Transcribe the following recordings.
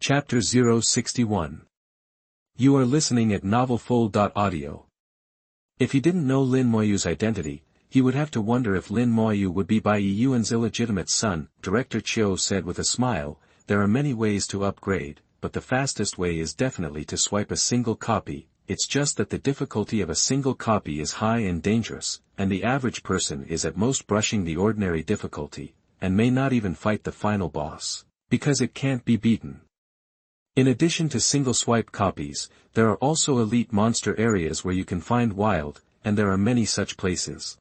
Chapter 061. You are listening at Novelful.audio. If he didn't know Lin Moyu's identity, he would have to wonder if Lin Moyu would be Bai Yuan's illegitimate son. Director Chiu said with a smile, there are many ways to upgrade, but the fastest way is definitely to swipe a single copy. It's just that the difficulty of a single copy is high and dangerous, and the average person is at most brushing the ordinary difficulty, and may not even fight the final boss, because it can't be beaten. In addition to single-swipe copies, there are also elite monster areas where you can find wild, and there are many such places.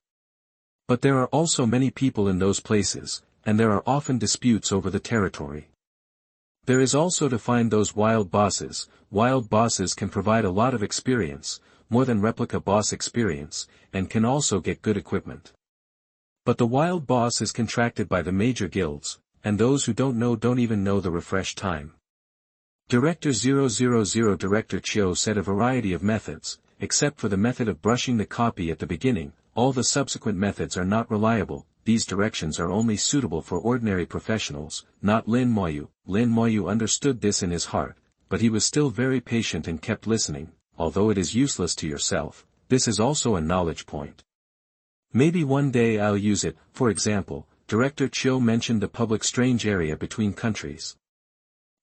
But there are also many people in those places, and there are often disputes over the territory. There is also to find those wild bosses. Wild bosses can provide a lot of experience, more than replica boss experience, and can also get good equipment. But the wild boss is contracted by the major guilds, and those who don't even know the refresh time. Director 000 Director Chiu said a variety of methods, except for the method of brushing the copy at the beginning, all the subsequent methods are not reliable. These directions are only suitable for ordinary professionals, not Lin Moyu. Lin Moyu understood this in his heart, but he was still very patient and kept listening. Although it is useless to yourself, this is also a knowledge point. Maybe one day I'll use it. For example, Director Chiu mentioned the public strange area between countries,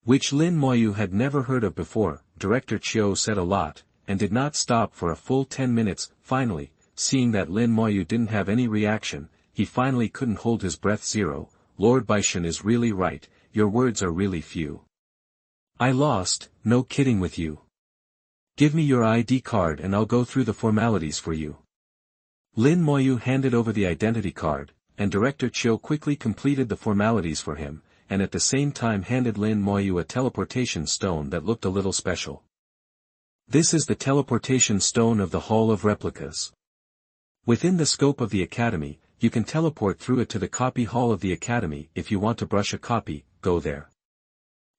which Lin Moyu had never heard of before. Director Chiu said a lot, and did not stop for a full 10 minutes. Finally, seeing that Lin Moyu didn't have any reaction, he finally couldn't hold his breath. Lord Baishan is really right, your words are really few. I lost, no kidding with you. Give me your ID card and I'll go through the formalities for you. Lin Moyu handed over the identity card, and Director Chiu quickly completed the formalities for him, and at the same time handed Lin Moyu a teleportation stone that looked a little special. This is the teleportation stone of the Hall of Replicas. Within the scope of the Academy, you can teleport through it to the copy hall of the Academy. If you want to brush a copy, go there.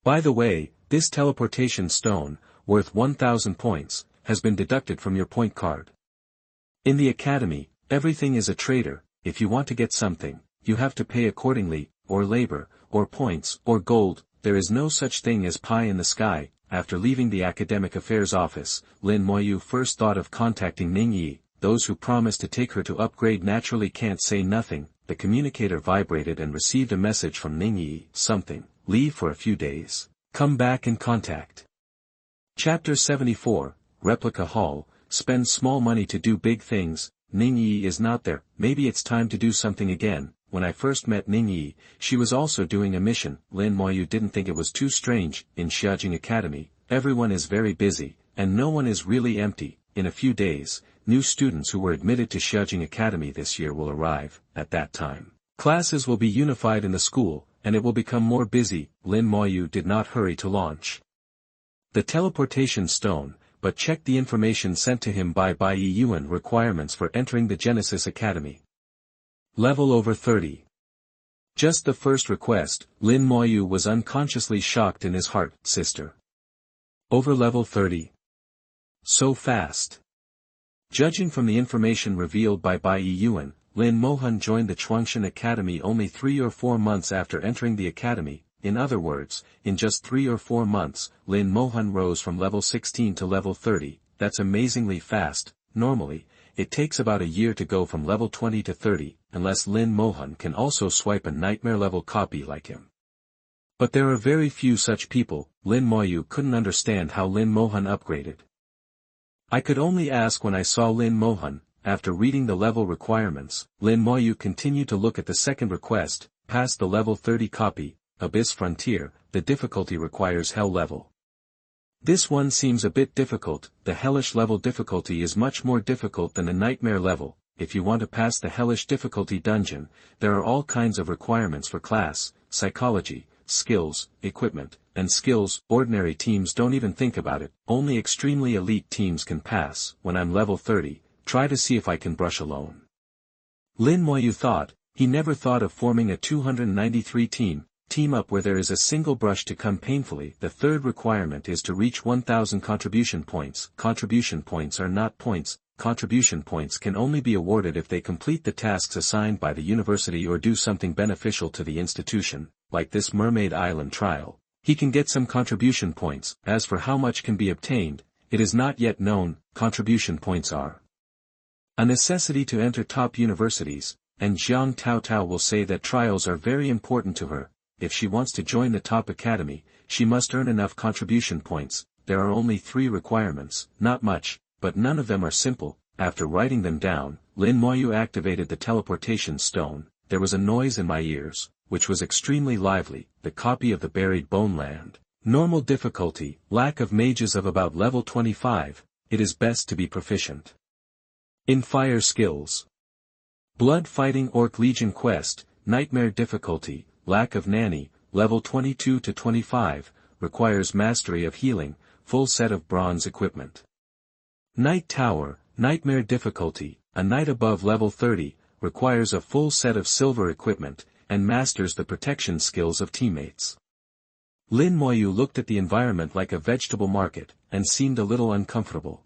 By the way, this teleportation stone, worth 1,000 points, has been deducted from your point card. In the Academy, everything is a trader. If you want to get something, you have to pay accordingly, or labor, or points, or gold. There is no such thing as pie in the sky. After leaving the Academic Affairs Office, Lin Moyu first thought of contacting Ning Yi. Those who promised to take her to upgrade naturally can't say nothing. The communicator vibrated and received a message from Ning Yi. Something. Leave for a few days. Come back and contact. Chapter 74, Replica Hall. Spend small money to do big things. Ning Yi is not there. Maybe it's time to do something again. When I first met Ning Yi, she was also doing a mission. Lin Moyu didn't think it was too strange. In Xiajing Academy, everyone is very busy, and no one is really empty. In a few days, new students who were admitted to Xiajing Academy this year will arrive. At that time, classes will be unified in the school, and it will become more busy. Lin Moyu did not hurry to launch the teleportation stone, but checked the information sent to him by Bai Yuan. Requirements for entering the Genesis Academy. Level over 30. Just the first request, Lin Moyu was unconsciously shocked in his heart. Sister. Over level 30. So fast. Judging from the information revealed by Bai Yuan, Lin Mohan joined the Chuangshan Academy only 3 or 4 months after entering the academy. In other words, in just 3 or 4 months, Lin Mohan rose from level 16 to level 30. That's amazingly fast. Normally, it takes about a year to go from level 20 to 30, unless Lin Mohan can also swipe a nightmare-level copy like him. But there are very few such people. Lin Moyu couldn't understand how Lin Mohan upgraded. I could only ask when I saw Lin Mohan. After reading the level requirements, Lin Moyu continued to look at the second request, past the level 30 copy, Abyss Frontier. The difficulty requires Hell level. This one seems a bit difficult. The hellish level difficulty is much more difficult than the nightmare level. If you want to pass the hellish difficulty dungeon, there are all kinds of requirements for class, psychology, skills, equipment, and skills. Ordinary teams don't even think about it. Only extremely elite teams can pass. When I'm level 30, try to see if I can brush alone. Lin Moyu thought. He never thought of forming a 293 team up where there is a single brush to come painfully. The third requirement is to reach 1,000 contribution points. Contribution points are not points. Contribution points can only be awarded if they complete the tasks assigned by the university or do something beneficial to the institution, like this Mermaid Island trial. He can get some contribution points. As for how much can be obtained, it is not yet known. Contribution points are a necessity to enter top universities, and Jiang Taotao will say that trials are very important to her. If she wants to join the top academy, she must earn enough contribution points. There are only 3 requirements, not much, but none of them are simple. After writing them down, Lin Moyu activated the teleportation stone. There was a noise in my ears, which was extremely lively. The copy of the buried bone land. Normal difficulty, lack of mages of about level 25, it is best to be proficient in fire skills. Blood fighting orc legion quest, nightmare difficulty, lack of NaN, level 22 to 25, requires mastery of healing, full set of bronze equipment. Night tower, nightmare difficulty, a knight above level 30, requires a full set of silver equipment, and masters the protection skills of teammates. Lin Moyu looked at the environment like a vegetable market, and seemed a little uncomfortable.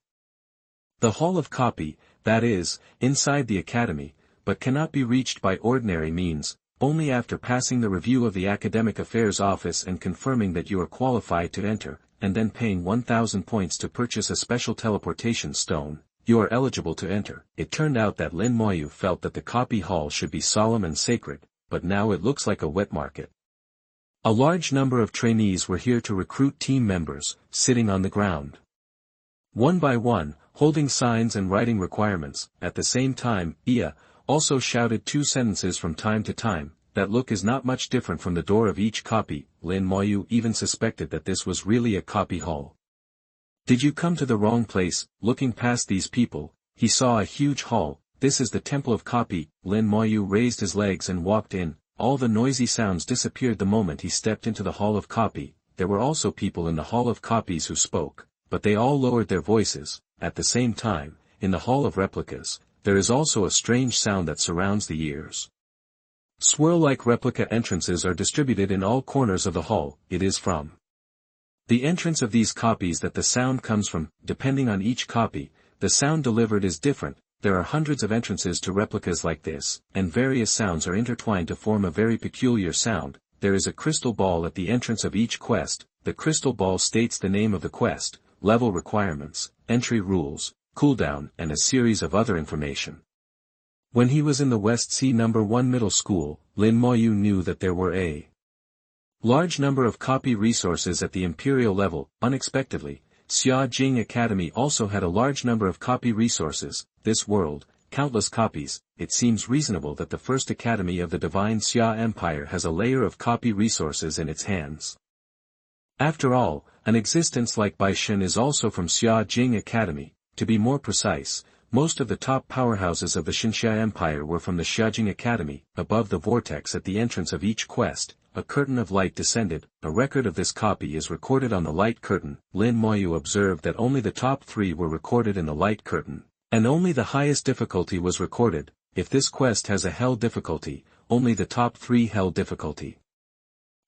The Hall of Copy, that is, inside the academy, but cannot be reached by ordinary means, only after passing the review of the Academic Affairs Office and confirming that you are qualified to enter, and then paying 1,000 points to purchase a special teleportation stone, you are eligible to enter. It turned out that Lin Moyu felt that the copy hall should be solemn and sacred, but now it looks like a wet market. A large number of trainees were here to recruit team members, sitting on the ground. One by one, holding signs and writing requirements. At the same time, Ia also shouted 2 sentences from time to time. That look is not much different from the door of each copy. Lin Moyu even suspected that this was really a copy hall. Did you come to the wrong place? Looking past these people, he saw a huge hall. This is the Temple of Copy. Lin Moyu raised his legs and walked in. All the noisy sounds disappeared the moment he stepped into the Hall of Copy. There were also people in the Hall of Copies who spoke, but they all lowered their voices. At the same time, in the Hall of Replicas, there is also a strange sound that surrounds the ears. Swirl-like replica entrances are distributed in all corners of the hall. It is from the entrance of these copies that the sound comes from. Depending on each copy, the sound delivered is different. There are hundreds of entrances to replicas like this, and various sounds are intertwined to form a very peculiar sound. There is a crystal ball at the entrance of each quest. The crystal ball states the name of the quest, level requirements, entry rules, cooldown, and a series of other information. When he was in the West Sea No. 1 middle school, Lin Moyu knew that there were a large number of copy resources at the imperial level. Unexpectedly, Xia Jing Academy also had a large number of copy resources. This world, countless copies. It seems reasonable that the first academy of the divine Xia Empire has a layer of copy resources in its hands. After all, an existence like Baishan is also from Xia Jing Academy. To be more precise, most of the top powerhouses of the Xinxia Empire were from the Xiajing Academy. Above the vortex at the entrance of each quest, a curtain of light descended. A record of this copy is recorded on the light curtain. Lin Moyu observed that only the top 3 were recorded in the light curtain, and only the highest difficulty was recorded. If this quest has a hell difficulty, only the top 3 hell difficulty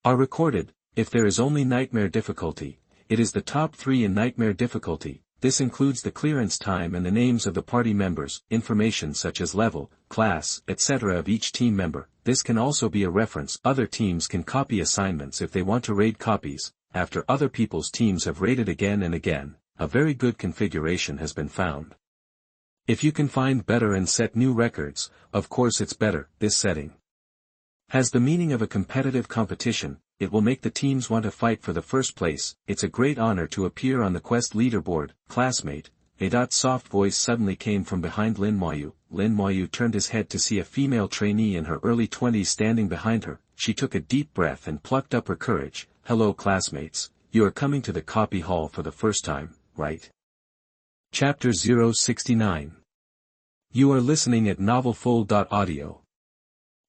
are recorded. If there is only nightmare difficulty, it is the top 3 in nightmare difficulty. This includes the clearance time and the names of the party members, information such as level, class, etc. of each team member. This can also be a reference. Other teams can copy assignments if they want to raid copies. After other people's teams have raided again and again, a very good configuration has been found. If you can find better and set new records, of course it's better. This setting has the meaning of a competitive competition. It will make the teams want to fight for the first place. It's a great honor to appear on the quest leaderboard. Classmate, a soft voice suddenly came from behind Lin Moyu. Lin Moyu turned his head to see a female trainee in her early 20s standing behind her. She took a deep breath and plucked up her courage. Hello classmates, you are coming to the copy hall for the first time, right? Chapter 069. You are listening at NovelFull.audio.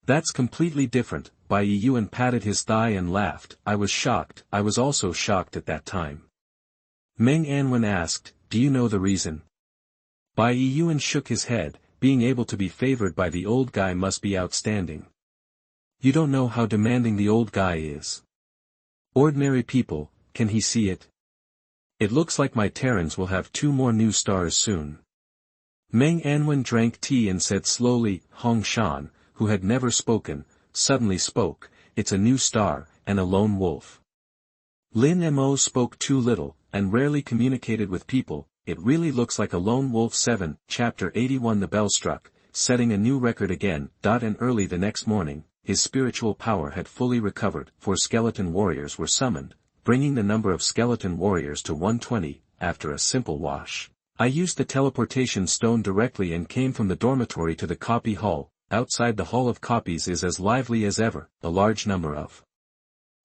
That's completely different. Bai Yuan patted his thigh and laughed. I was shocked. I was also shocked at that time. Meng Anwen asked, do you know the reason? Bai Yuan shook his head. Being able to be favored by the old guy must be outstanding. You don't know how demanding the old guy is. Ordinary people, can he see it? It looks like my Terrans will have 2 more new stars soon. Meng Anwen drank tea and said slowly. Hong Shan, who had never spoken, suddenly spoke. It's a new star, and a lone wolf. Lin Mo spoke too little, and rarely communicated with people. It really looks like a lone wolf. 7, Chapter 81. The bell struck, setting a new record again. And early the next morning, his spiritual power had fully recovered. 4 skeleton warriors were summoned, bringing the number of skeleton warriors to 120, after a simple wash. I used the teleportation stone directly and came from the dormitory to the copy hall. Outside the hall of copies is as lively as ever. A large number of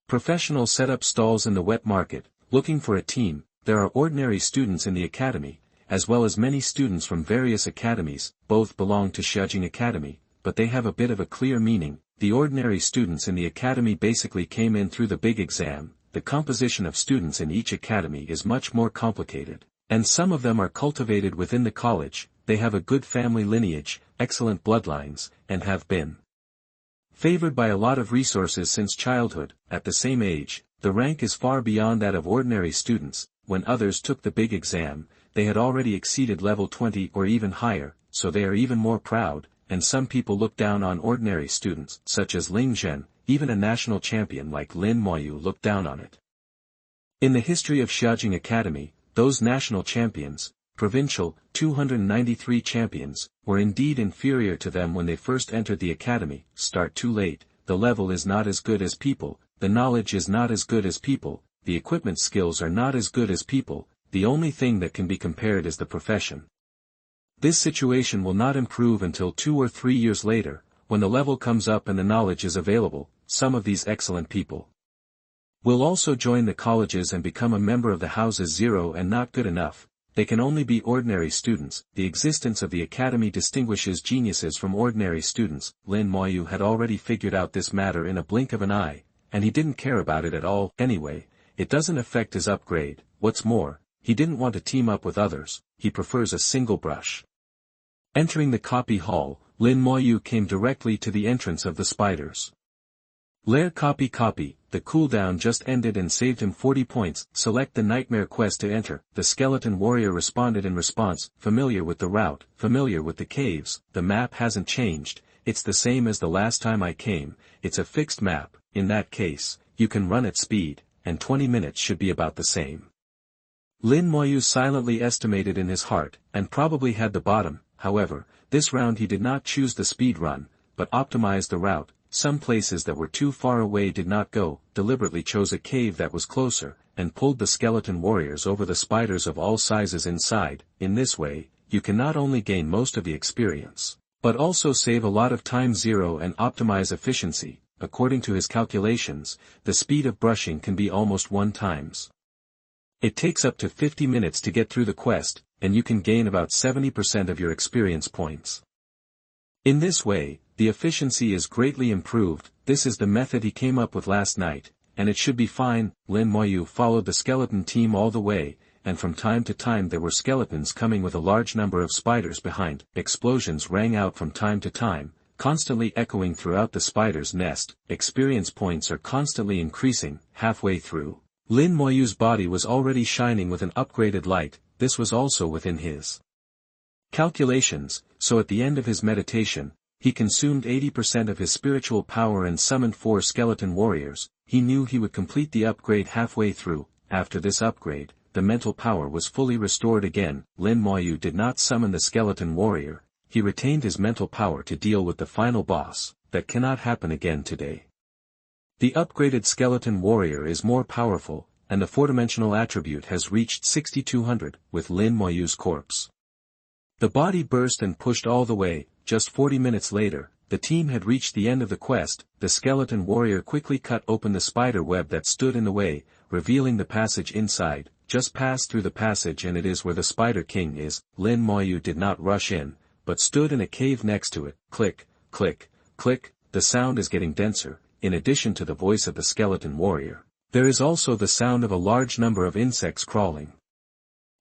professionals set up stalls in the wet market, looking for a team. There are ordinary students in the academy, as well as many students from various academies. Both belong to Xiaojing Academy, but they have a bit of a clear meaning. The ordinary students in the academy basically came in through the big exam. The composition of students in each academy is much more complicated, and some of them are cultivated within the college. They have a good family lineage, excellent bloodlines, and have been favored by a lot of resources since childhood. At the same age, the rank is far beyond that of ordinary students. When others took the big exam, they had already exceeded level 20 or even higher, so they are even more proud, and some people look down on ordinary students, such as Ling Zhen. Even a national champion like Lin Moyu looked down on it. In the history of Xiaojing Academy, those national champions, provincial, 293 champions, were indeed inferior to them when they first entered the academy. Start too late, the level is not as good as people, the knowledge is not as good as people, the equipment skills are not as good as people, the only thing that can be compared is the profession. This situation will not improve until 2 or 3 years later, when the level comes up and the knowledge is available. Some of these excellent people will also join the colleges and become a member of the houses. 0 and not good enough. They can only be ordinary students. The existence of the academy distinguishes geniuses from ordinary students. Lin Moyu had already figured out this matter in a blink of an eye, and he didn't care about it at all. Anyway, it doesn't affect his upgrade. What's more, he didn't want to team up with others. He prefers a single brush. Entering the copy hall, Lin Moyu came directly to the entrance of the spiders. Lair copy. The cooldown just ended and saved him 40 points. Select the nightmare quest to enter. The skeleton warrior responded in response. Familiar with the route, familiar with the caves. The map hasn't changed. It's the same as the last time I came. It's a fixed map. In that case, you can run at speed, and 20 minutes should be about the same. Lin Moyu silently estimated in his heart, and probably had the bottom. However, this round he did not choose the speed run, but optimized the route. Some places that were too far away did not go, deliberately chose a cave that was closer, and pulled the skeleton warriors over the spiders of all sizes inside. In this way, you can not only gain most of the experience, but also save a lot of time. 0 and optimize efficiency. According to his calculations, the speed of brushing can be almost 1 times. It takes up to 50 minutes to get through the quest, and you can gain about 70% of your experience points. In this way, the efficiency is greatly improved. This is the method he came up with last night, and it should be fine. Lin Moyu followed the skeleton team all the way, and from time to time there were skeletons coming with a large number of spiders behind. Explosions rang out from time to time, constantly echoing throughout the spider's nest. Experience points are constantly increasing. Halfway through, Lin Moyu's body was already shining with an upgraded light. This was also within his calculations, so at the end of his meditation, he consumed 80% of his spiritual power and summoned 4 skeleton warriors. He knew he would complete the upgrade halfway through. After this upgrade, the mental power was fully restored again. Lin Moyu did not summon the skeleton warrior. He retained his mental power to deal with the final boss. That cannot happen again today. The upgraded skeleton warrior is more powerful, and the 4-dimensional attribute has reached 6200, with Lin Moyu's corpse. The body burst and pushed all the way. Just 40 minutes later, the team had reached the end of the quest. The skeleton warrior quickly cut open the spider web that stood in the way, revealing the passage inside. Just pass through the passage and it is where the Spider King is. Lin Moyu did not rush in, but stood in a cave next to it. Click, click, click, the sound is getting denser. In addition to the voice of the skeleton warrior, there is also the sound of a large number of insects crawling.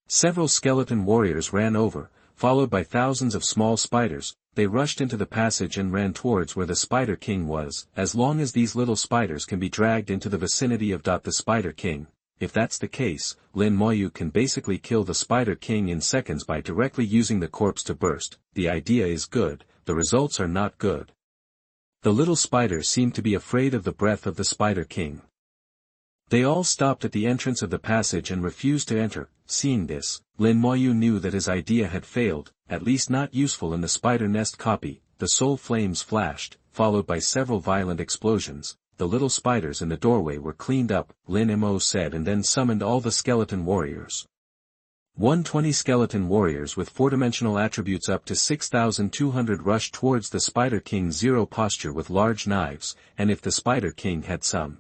Several skeleton warriors ran over, followed by thousands of small spiders. They rushed into the passage and ran towards where the Spider King was. As long as these little spiders can be dragged into the vicinity of the Spider King, if that's the case, Lin Moyu can basically kill the Spider King in seconds by directly using the corpse to burst. The idea is good, the results are not good. The little spiders seem to be afraid of the breath of the Spider King. They all stopped at the entrance of the passage and refused to enter. Seeing this, Lin Moyu knew that his idea had failed, at least not useful in the spider nest copy. The soul flames flashed, followed by several violent explosions. The little spiders in the doorway were cleaned up, Lin Mo said, and then summoned all the skeleton warriors. 120 skeleton warriors with four-dimensional attributes up to 6,200 rushed towards the Spider King's zero posture with large knives, and if the Spider King had some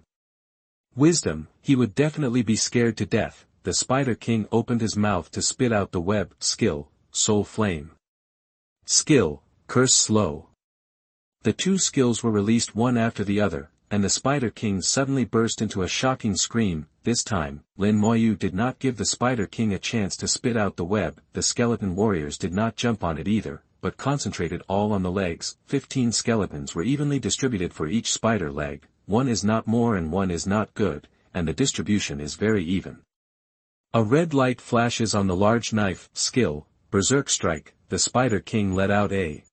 wisdom, he would definitely be scared to death. The Spider King opened his mouth to spit out the web. Skill, soul flame. Skill, curse slow. The two skills were released one after the other, and the Spider King suddenly burst into a shocking scream. This time, Lin Moyu did not give the Spider King a chance to spit out the web. The skeleton warriors did not jump on it either, but concentrated all on the legs. 15 skeletons were evenly distributed for each spider leg. One is not more and one is not good, and the distribution is very even. A red light flashes on the large knife. Skill, Berserk Strike. The Spider King let out a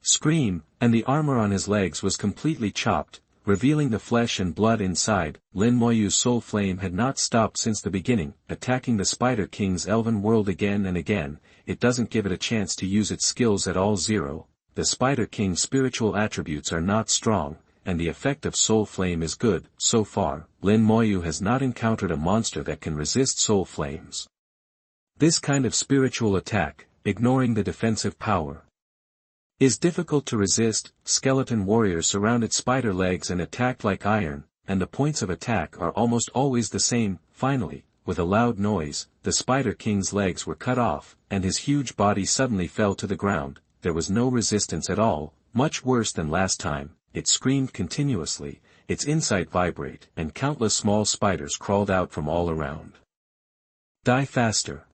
scream, and the armor on his legs was completely chopped, revealing the flesh and blood inside. Lin Moyu's soul flame had not stopped since the beginning, attacking the Spider King's elven world again and again. It doesn't give it a chance to use its skills at all. 0. The Spider King's spiritual attributes are not strong, and the effect of soul flame is good. So far, Lin Moyu has not encountered a monster that can resist soul flames. This kind of spiritual attack, ignoring the defensive power, is difficult to resist. Skeleton warriors surrounded spider legs and attacked like iron, and the points of attack are almost always the same. Finally, with a loud noise, the Spider King's legs were cut off, and his huge body suddenly fell to the ground. There was no resistance at all, much worse than last time. It screamed continuously, its inside vibrate, and countless small spiders crawled out from all around. Die faster.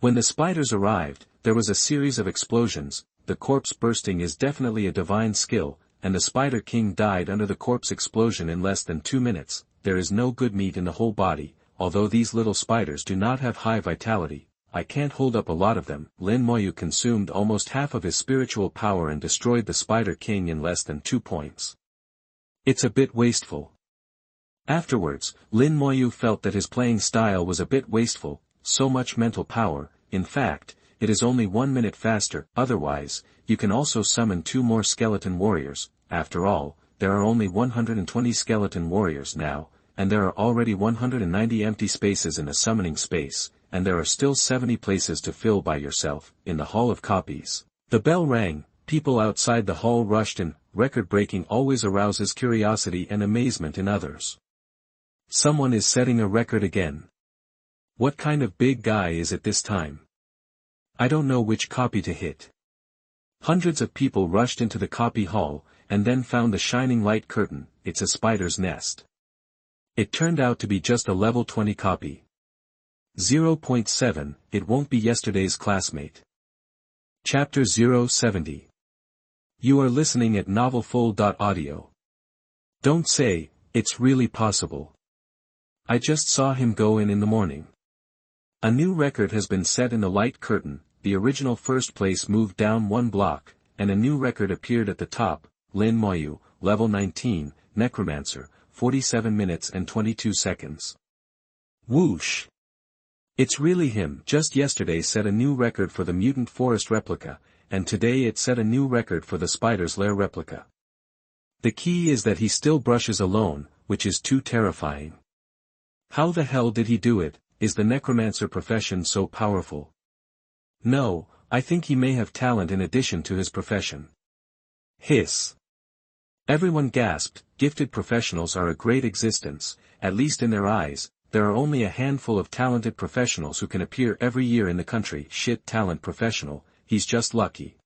When the spiders arrived, there was a series of explosions. The corpse bursting is definitely a divine skill, and the Spider King died under the corpse explosion in less than 2 minutes. There is no good meat in the whole body, although these little spiders do not have high vitality. I can't hold up a lot of them. Lin Moyu consumed almost half of his spiritual power and destroyed the Spider King in less than 2 points. It's a bit wasteful. Afterwards, Lin Moyu felt that his playing style was a bit wasteful. So much mental power. In fact, it is only 1 minute faster. Otherwise, you can also summon 2 more skeleton warriors. After all, there are only 120 skeleton warriors now, and there are already 190 empty spaces in the summoning space, and there are still 70 places to fill by yourself. In the Hall of Copies, the bell rang. People outside the hall rushed in. Record-breaking always arouses curiosity and amazement in others. Someone is setting a record again. What kind of big guy is it this time? I don't know which copy to hit. Hundreds of people rushed into the copy hall, and then found the shining light curtain. It's a spider's nest. It turned out to be just a level 20 copy. 0.7, it won't be yesterday's classmate. Chapter 070. You are listening at NovelFull.audio. Don't say, it's really possible. I just saw him go in the morning. A new record has been set in the light curtain. The original first place moved down 1 block, and a new record appeared at the top. Lin Moyu, level 19, Necromancer, 47 minutes and 22 seconds. Whoosh! It's really him. Just yesterday set a new record for the Mutant Forest replica, and today it set a new record for the Spider's Lair replica. The key is that he still brushes alone, which is too terrifying. How the hell did he do it? Is the necromancer profession so powerful? No, I think he may have talent in addition to his profession. Hiss. Everyone gasped. Gifted professionals are a great existence, at least in their eyes. There are only a handful of talented professionals who can appear every year in the country. Shit, talent professional, he's just lucky.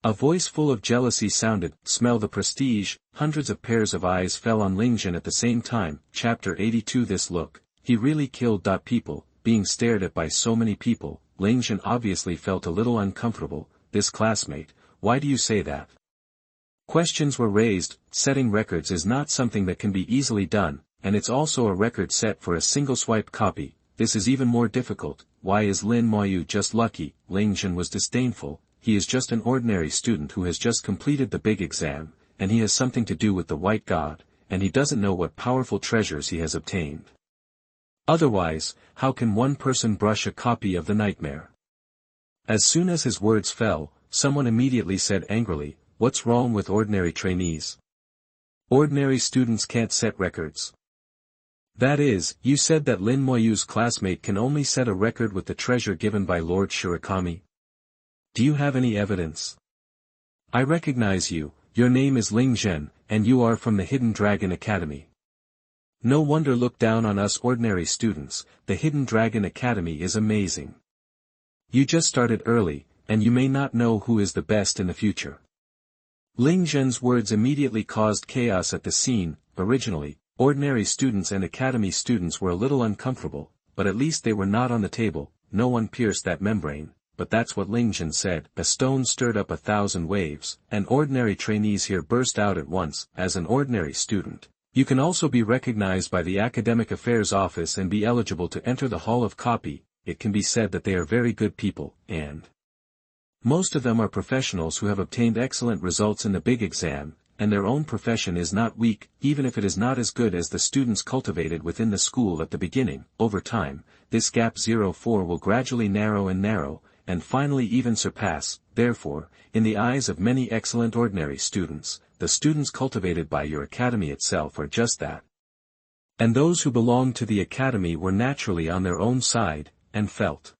A voice full of jealousy sounded. Smell the prestige. Hundreds of pairs of eyes fell on Lingjun at the same time. Chapter 82. This look, he really killed. People, being stared at by so many people. Lingjun obviously felt a little uncomfortable. This classmate, why do you say that? Questions were raised. Setting records is not something that can be easily done, and it's also a record set for a single swipe copy. This is even more difficult. Why is Lin Moyu just lucky? Lingjun was disdainful. He is just an ordinary student who has just completed the big exam, and he has something to do with the White God, and he doesn't know what powerful treasures he has obtained. Otherwise, how can one person brush a copy of the nightmare? As soon as his words fell, someone immediately said angrily, "What's wrong with ordinary trainees? Ordinary students can't set records." That is, you said that Lin Moyu's classmate can only set a record with the treasure given by Lord Shirakami? Do you have any evidence? I recognize you, your name is Ling Zhen, and you are from the Hidden Dragon Academy. No wonder look down on us ordinary students, the Hidden Dragon Academy is amazing. You just started early, and you may not know who is the best in the future. Ling Zhen's words immediately caused chaos at the scene. Originally, ordinary students and academy students were a little uncomfortable, but at least they were not on the table, no one pierced that membrane, but that's what Ling Zhen said. A stone stirred up 1,000 waves, and ordinary trainees here burst out at once. As an ordinary student, you can also be recognized by the Academic Affairs Office and be eligible to enter the Hall of Copy. It can be said that they are very good people, and most of them are professionals who have obtained excellent results in the big exam, and their own profession is not weak, even if it is not as good as the students cultivated within the school at the beginning. Over time, this gap 04 will gradually narrow, and finally even surpass. Therefore, in the eyes of many excellent ordinary students, the students cultivated by your academy itself are just that. And those who belonged to the academy were naturally on their own side, and felt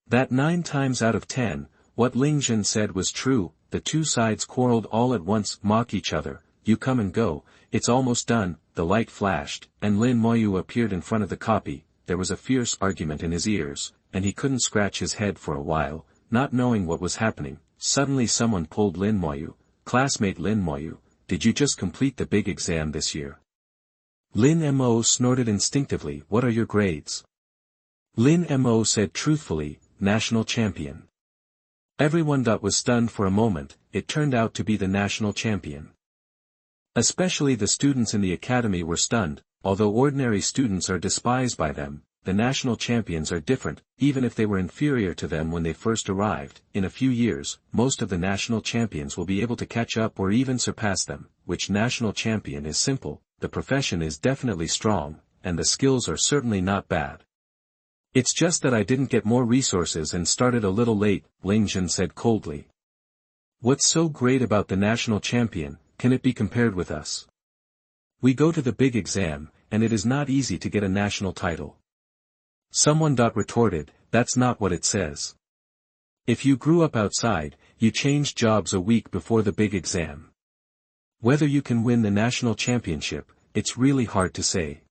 that 9 times out of 10, what Ling Zhen said was true. The two sides quarreled all at once, mock each other. You come and go, it's almost done. The light flashed, and Lin Moyu appeared in front of the copy. There was a fierce argument in his ears, and he couldn't scratch his head for a while, not knowing what was happening. Suddenly someone pulled Lin Moyu. Classmate Lin Moyu, did you just complete the big exam this year? Lin Mo snorted instinctively. What are your grades? Lin Mo said truthfully, national champion. Everyone was stunned for a moment. It turned out to be the national champion. Especially the students in the academy were stunned. Although ordinary students are despised by them, the national champions are different. Even if they were inferior to them when they first arrived, in a few years, most of the national champions will be able to catch up or even surpass them. Which national champion is simple, the profession is definitely strong, and the skills are certainly not bad. It's just that I didn't get more resources and started a little late, Ling Zhen said coldly. What's so great about the national champion? Can it be compared with us? We go to the big exam, and it is not easy to get a national title. Someone retorted, that's not what it says. If you grew up outside, you changed jobs a week before the big exam. Whether you can win the national championship, it's really hard to say.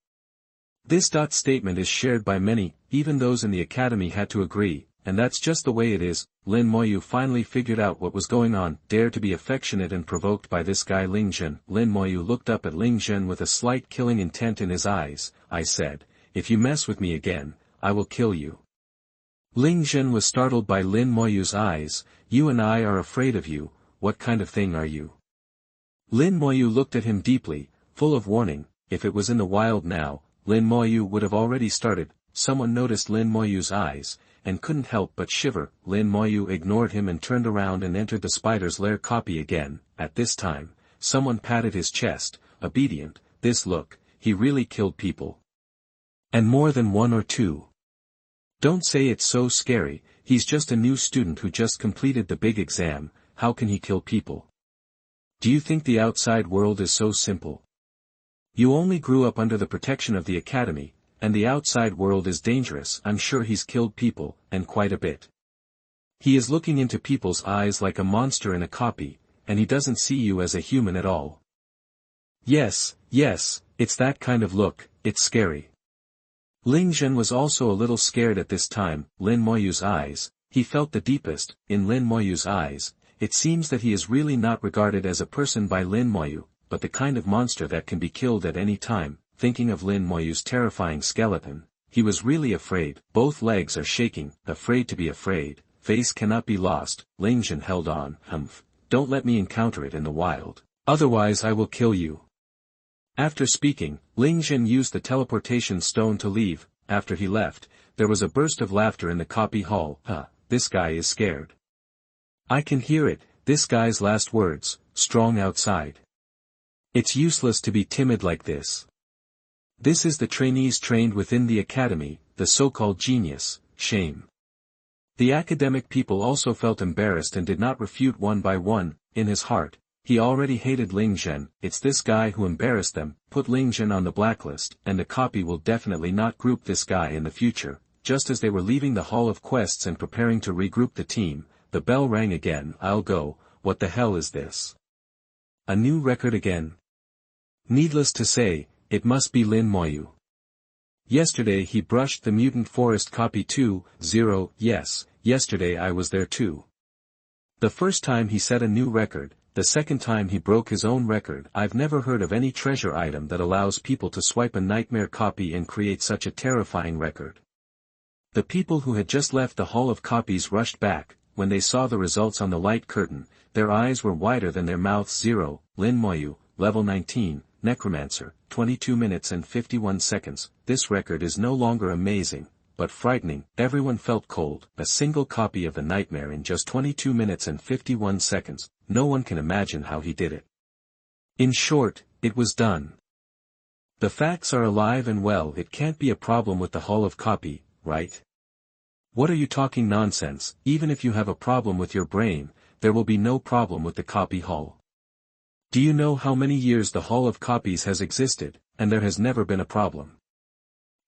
This statement is shared by many, even those in the academy had to agree, and that's just the way it is. Lin Moyu finally figured out what was going on. Dare to be affectionate and provoked by this guy Ling Zhen. Lin Moyu looked up at Ling Zhen with a slight killing intent in his eyes. I said, if you mess with me again, I will kill you. Ling Zhen was startled by Lin Moyu's eyes. You and I are afraid of you. What kind of thing are you? Lin Moyu looked at him deeply, full of warning. If it was in the wild now, Lin Moyu would have already started. Someone noticed Lin Moyu's eyes, and couldn't help but shiver. Lin Moyu ignored him and turned around and entered the spider's lair copy again. At this time, someone patted his chest. Obedient, this look, he really killed people. And more than 1 or 2. Don't say it's so scary, he's just a new student who just completed the big exam. How can he kill people? Do you think the outside world is so simple? You only grew up under the protection of the academy, and the outside world is dangerous. I'm sure he's killed people, and quite a bit. He is looking into people's eyes like a monster in a copy, and he doesn't see you as a human at all. Yes, it's that kind of look, it's scary. Ling Zhen was also a little scared at this time. Lin Moyu's eyes, he felt the deepest. In Lin Moyu's eyes, it seems that he is really not regarded as a person by Lin Moyu, but the kind of monster that can be killed at any time. Thinking of Lin Moyu's terrifying skeleton, he was really afraid. Both legs are shaking, afraid to be afraid. Face cannot be lost. Ling Zhen held on. Don't let me encounter it in the wild. Otherwise I will kill you. After speaking, Ling Zhen used the teleportation stone to leave. After he left, there was a burst of laughter in the copy hall. This guy is scared. I can hear it, this guy's last words, strong outside. It's useless to be timid like this. This is the trainees trained within the academy, the so-called genius, shame. The academic people also felt embarrassed and did not refute one by one. In his heart, he already hated Ling Zhen. It's this guy who embarrassed them. Put Ling Zhen on the blacklist, and the copy will definitely not group this guy in the future. Just as they were leaving the Hall of Quests and preparing to regroup the team, the bell rang again. I'll go. What the hell is this? A new record again? Needless to say, it must be Lin Moyu. Yesterday he brushed the Mutant Forest copy 2-0, yes, yesterday I was there too. The first time he set a new record, the second time he broke his own record. I've never heard of any treasure item that allows people to swipe a nightmare copy and create such a terrifying record. The people who had just left the Hall of Copies rushed back. When they saw the results on the light curtain, their eyes were wider than their mouths. 0, Lin Moyu, level 19, Necromancer, 22 minutes and 51 seconds, this record is no longer amazing, but frightening. Everyone felt cold. A single copy of the nightmare in just 22 minutes and 51 seconds, no one can imagine how he did it. In short, it was done. The facts are alive and well. It can't be a problem with the Hall of Copy, right? What are you talking nonsense? Even if you have a problem with your brain, there will be no problem with the copy hall. Do you know how many years the Hall of Copies has existed, and there has never been a problem?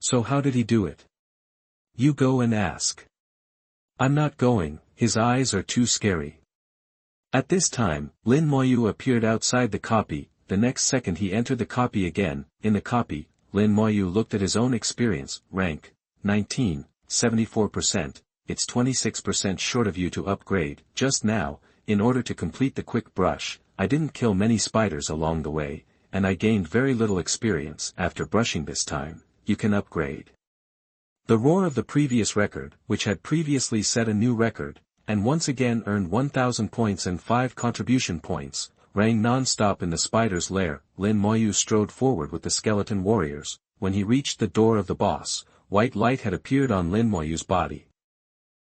So how did he do it? You go and ask. I'm not going, his eyes are too scary. At this time, Lin Moyu appeared outside the copy. The next second he entered the copy again. In the copy, Lin Moyu looked at his own experience. Rank, 19, 74%, it's 26% short of you to upgrade. Just now, in order to complete the quick brush, I didn't kill many spiders along the way, and I gained very little experience. After brushing this time, you can upgrade. The roar of the previous record, which had previously set a new record, and once again earned 1000 points and 5 contribution points, rang non-stop in the spider's lair. Lin Moyu strode forward with the skeleton warriors. When he reached the door of the boss, white light had appeared on Lin Moyu's body.